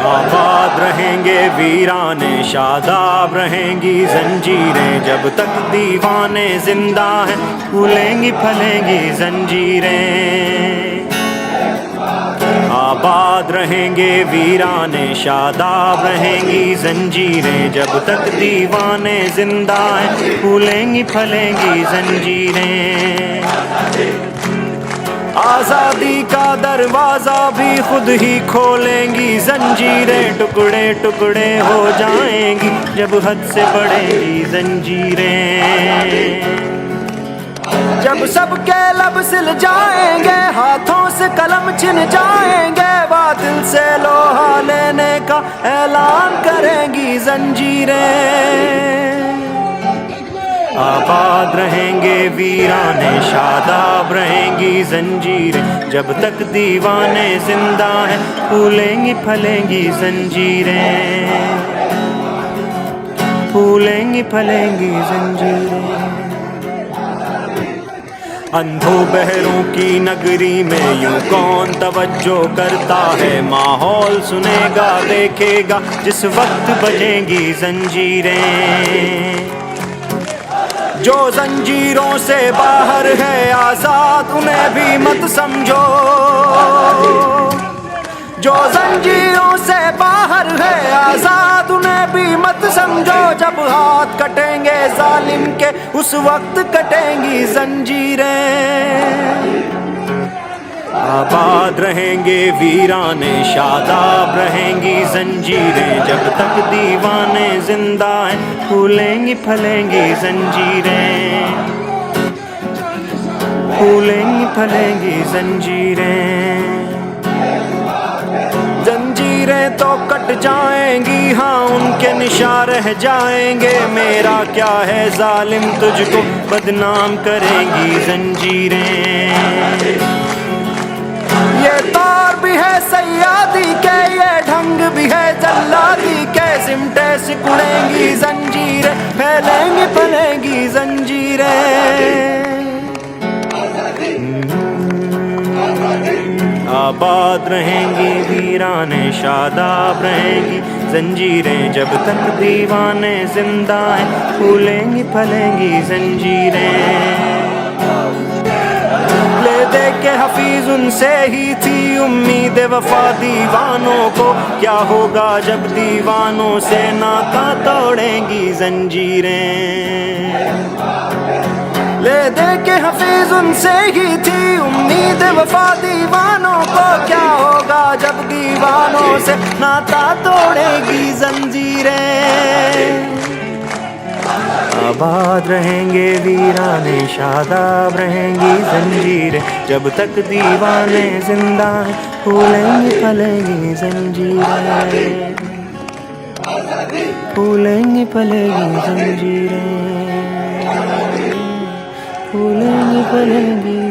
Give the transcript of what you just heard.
आबाद रहेंगे वीराने, शादाब रहेंगी जंजीरें, जब तक दीवाने जिंदा हैं फूलेंगी फलेंगी जंजीरें। आबाद रहेंगे वीराने, शादाब रहेंगी जंजीरें, जब तक दीवाने जिंदा हैं फूलेंगी फलेंगी जंजीरें। आज़ादी का दरवाज़ा भी खुद ही खोलेंगी जंजीरें, टुकड़े टुकड़े हो जाएंगी जब हद से बढ़ेंगी जंजीरें। जब सबके लब सिल जाएंगे, हाथों से कलम छिन जाएंगे, बातिल से लोहा लेने का ऐलान करेंगी जंजीरें। आबाद रहेंगे वीराने, शादाब रहेंगी जंजीरें, जब तक दीवाने जिंदा हैं फूलेंगी फलेंगी जंजीरें, फूलेंगी फलेंगी जंजीरें। अंधों बहरों की नगरी में यूं कौन तवज्जो करता है, माहौल सुनेगा देखेगा जिस वक्त बजेंगी जंजीरें। जो जंजीरों से बाहर है आज़ाद उन्हें भी मत समझो, जो जंजीरों से बाहर है आज़ाद उन्हें भी मत समझो, जब हाथ कटेंगे जालिम के उस वक्त कटेंगी जंजीरें। आबाद रहेंगे वीराने, शादाब रहेंगी जंजीरें, जब तक दीवाने जिंदा हैं फूलेंगी फलेंगी जंजीरें, फूलेंगी फलेंगी जंजीरें। जंजीरें तो कट जाएंगी, हाँ उनके निशान रह जाएंगे, मेरा क्या है जालिम तुझको बदनाम करेंगी जंजीरें। ये दौर भी है सयादी के, ये ढंग भी है जल्लादी के, सिमटे सिकुड़ेंगी जंजीरें, फैलेंगी फलेंगी जंजीरें। आबाद रहेंगी वीराने, शादाब रहेंगी जंजीरें, जब तक दीवाने जिंदा हैं फूलेंगी फलेंगी जंजीरें। ले दे के हफीज उनसे ही थी उम्मीद वफा दीवानों को, क्या होगा जब दीवानों से नाता तोड़ेंगी जंजीरें। ले दे के हफीज उनसे ही थी उम्मीद वफा दीवानों को, क्या होगा जब दीवानों से नाता तोड़ेगी जंजीरें। आबाद रहेंगे वीराने, शादाब रहेंगी जंजीरें, जब तक दीवाने जिंदा हैं फूलेंगी फलेंगी जंजीरें, फूलेंगी फलेंगी जंजीरें, फूलेंगी फलेंगी